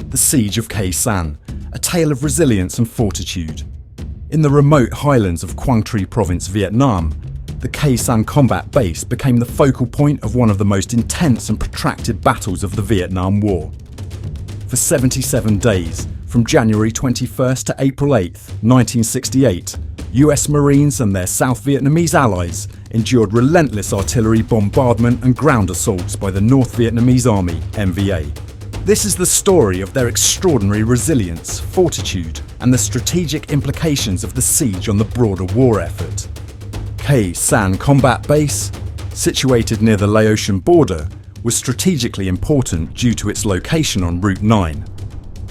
the Siege of Khe Sanh, a tale of resilience and fortitude. In the remote highlands of Quang Tri Province, Vietnam, the Khe Sanh Combat Base became the focal point of one of the most intense and protracted battles of the Vietnam War. For 77 days, from January 21st to April 8th, 1968, US Marines and their South Vietnamese allies endured relentless artillery bombardment and ground assaults by the North Vietnamese Army, NVA. This is the story of their extraordinary resilience, fortitude, and the strategic implications of the siege on the broader war effort. Khe Sanh Combat Base, situated near the Laotian border, was strategically important due to its location on Route 9,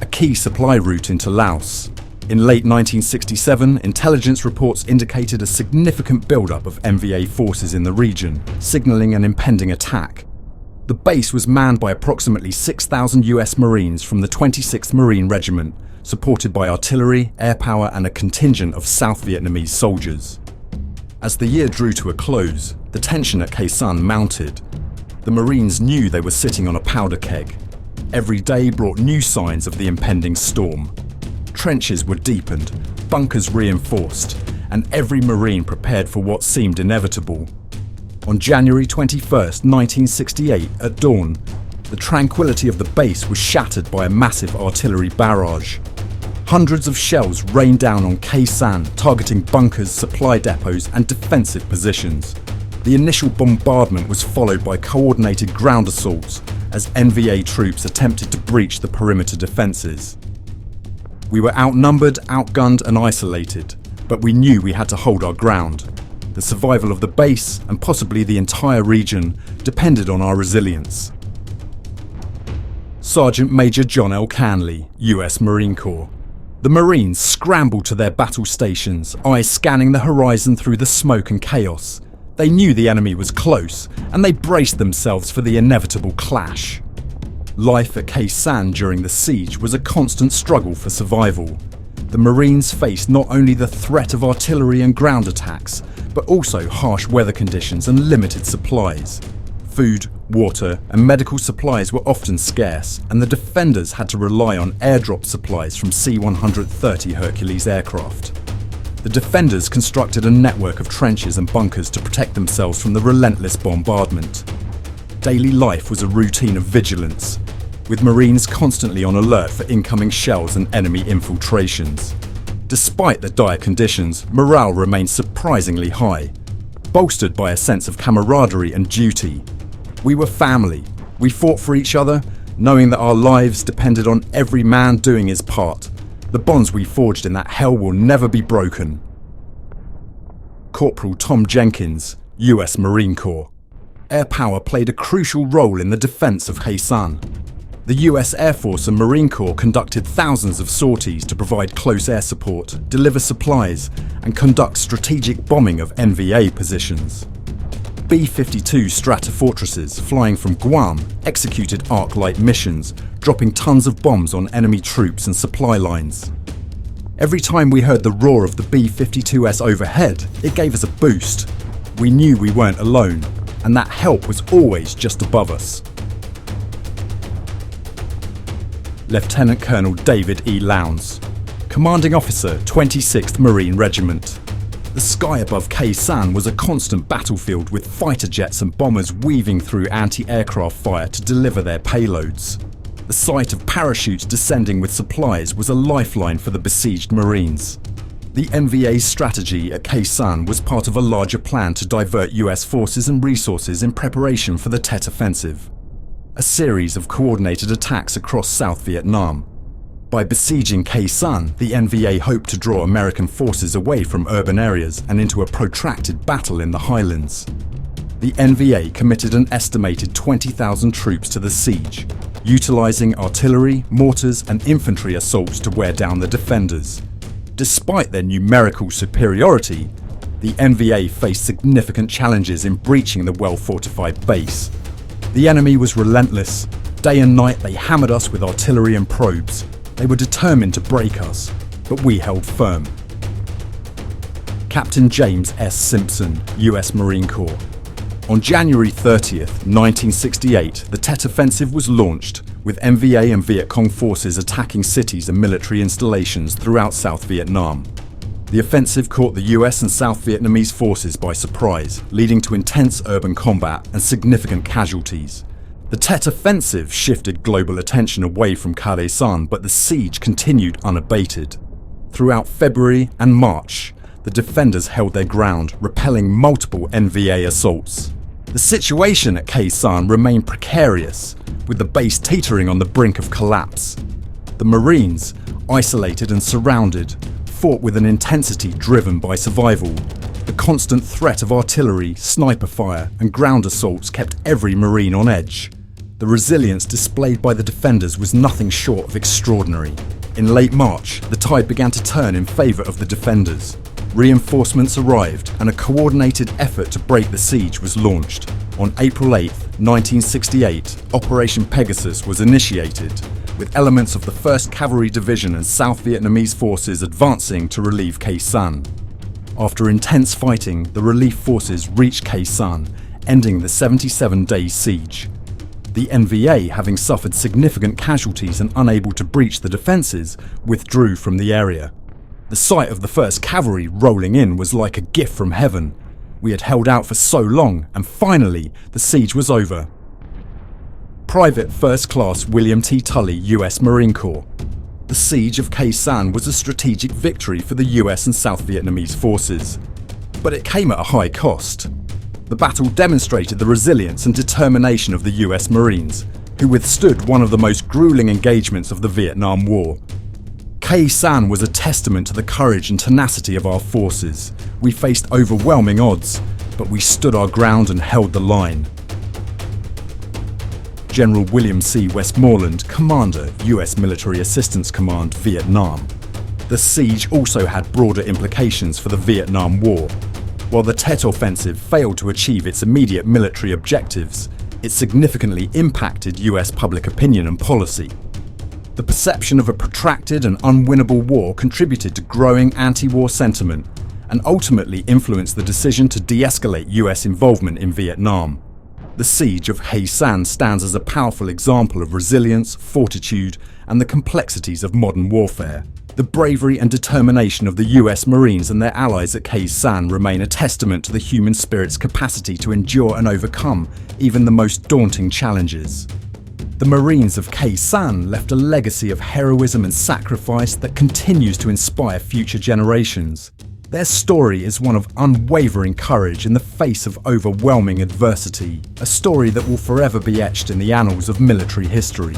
a key supply route into Laos. In late 1967, intelligence reports indicated a significant buildup of NVA forces in the region, signalling an impending attack. The base was manned by approximately 6,000 US Marines from the 26th Marine Regiment, supported by artillery, air power, and a contingent of South Vietnamese soldiers. As the year drew to a close, the tension at Khe Sanh mounted. The Marines knew they were sitting on a powder keg. Every day brought new signs of the impending storm. Trenches were deepened, bunkers reinforced, and every Marine prepared for what seemed inevitable. On January 21st, 1968, at dawn, the tranquility of the base was shattered by a massive artillery barrage. Hundreds of shells rained down on Khe Sanh, targeting bunkers, supply depots, and defensive positions. The initial bombardment was followed by coordinated ground assaults as NVA troops attempted to breach the perimeter defences. We were outnumbered, outgunned and isolated, but we knew we had to hold our ground. The survival of the base, and possibly the entire region, depended on our resilience. Sergeant Major John L. Canley, US Marine Corps. The Marines scrambled to their battle stations, eyes scanning the horizon through the smoke and chaos. They knew the enemy was close, and they braced themselves for the inevitable clash. Life at Khe Sanh during the siege was a constant struggle for survival. The Marines faced not only the threat of artillery and ground attacks, but also harsh weather conditions and limited supplies. Food, water, and medical supplies were often scarce, and the defenders had to rely on airdrop supplies from C-130 Hercules aircraft. The defenders constructed a network of trenches and bunkers to protect themselves from the relentless bombardment. Daily life was a routine of vigilance, with Marines constantly on alert for incoming shells and enemy infiltrations. Despite the dire conditions, morale remained surprisingly high, bolstered by a sense of camaraderie and duty. We were family. We fought for each other, knowing that our lives depended on every man doing his part. The bonds we forged in that hell will never be broken. Corporal Tom Jenkins, US Marine Corps. Air power played a crucial role in the defense of Khe Sanh. The US Air Force and Marine Corps conducted thousands of sorties to provide close air support, deliver supplies, and conduct strategic bombing of NVA positions. B-52 Stratofortresses flying from Guam executed arc-light missions, dropping tons of bombs on enemy troops and supply lines. Every time we heard the roar of the B-52S overhead, it gave us a boost. We knew we weren't alone, and that help was always just above us. Lieutenant Colonel David E. Lowndes, Commanding Officer, 26th Marine Regiment. The sky above Khe Sanh was a constant battlefield with fighter jets and bombers weaving through anti-aircraft fire to deliver their payloads. The sight of parachutes descending with supplies was a lifeline for the besieged Marines. The NVA's strategy at Khe Sanh was part of a larger plan to divert US forces and resources in preparation for the Tet Offensive, a series of coordinated attacks across South Vietnam. By besieging Khe Sanh, the NVA hoped to draw American forces away from urban areas and into a protracted battle in the highlands. The NVA committed an estimated 20,000 troops to the siege, utilizing artillery, mortars, and infantry assaults to wear down the defenders. Despite their numerical superiority, the NVA faced significant challenges in breaching the well-fortified base. The enemy was relentless. Day and night they hammered us with artillery and probes. They were determined to break us, but we held firm. Captain James S. Simpson, US Marine Corps. On January 30th, 1968, the Tet Offensive was launched with NVA and Viet Cong forces attacking cities and military installations throughout South Vietnam. The offensive caught the US and South Vietnamese forces by surprise, leading to intense urban combat and significant casualties. The Tet Offensive shifted global attention away from Khe Sanh, but the siege continued unabated. Throughout February and March, the defenders held their ground, repelling multiple NVA assaults. The situation at Khe Sanh remained precarious, with the base teetering on the brink of collapse. The Marines, isolated and surrounded, fought with an intensity driven by survival. The constant threat of artillery, sniper fire, and ground assaults kept every Marine on edge. The resilience displayed by the defenders was nothing short of extraordinary. In late March, the tide began to turn in favour of the defenders. Reinforcements arrived, and a coordinated effort to break the siege was launched. On April 8, 1968, Operation Pegasus was initiated, with elements of the 1st Cavalry Division and South Vietnamese forces advancing to relieve Khe Sanh. After intense fighting, the relief forces reached Khe Sanh, ending the 77-day siege. The NVA, having suffered significant casualties and unable to breach the defences, withdrew from the area. The sight of the 1st Cavalry rolling in was like a gift from heaven. We had held out for so long, and finally, the siege was over. Private First Class William T. Tully, US Marine Corps. The Siege of Khe Sanh was a strategic victory for the US and South Vietnamese forces. But it came at a high cost. The battle demonstrated the resilience and determination of the US Marines, who withstood one of the most grueling engagements of the Vietnam War. Khe Sanh was a testament to the courage and tenacity of our forces. We faced overwhelming odds, but we stood our ground and held the line. General William C. Westmoreland, Commander, US Military Assistance Command, Vietnam. The siege also had broader implications for the Vietnam War. While the Tet Offensive failed to achieve its immediate military objectives, it significantly impacted US public opinion and policy. The perception of a protracted and unwinnable war contributed to growing anti-war sentiment and ultimately influenced the decision to de-escalate US involvement in Vietnam. The Siege of Khe Sanh stands as a powerful example of resilience, fortitude, and the complexities of modern warfare. The bravery and determination of the US Marines and their allies at Khe Sanh remain a testament to the human spirit's capacity to endure and overcome even the most daunting challenges. The Marines of Khe Sanh left a legacy of heroism and sacrifice that continues to inspire future generations. Their story is one of unwavering courage in the face of overwhelming adversity, a story that will forever be etched in the annals of military history.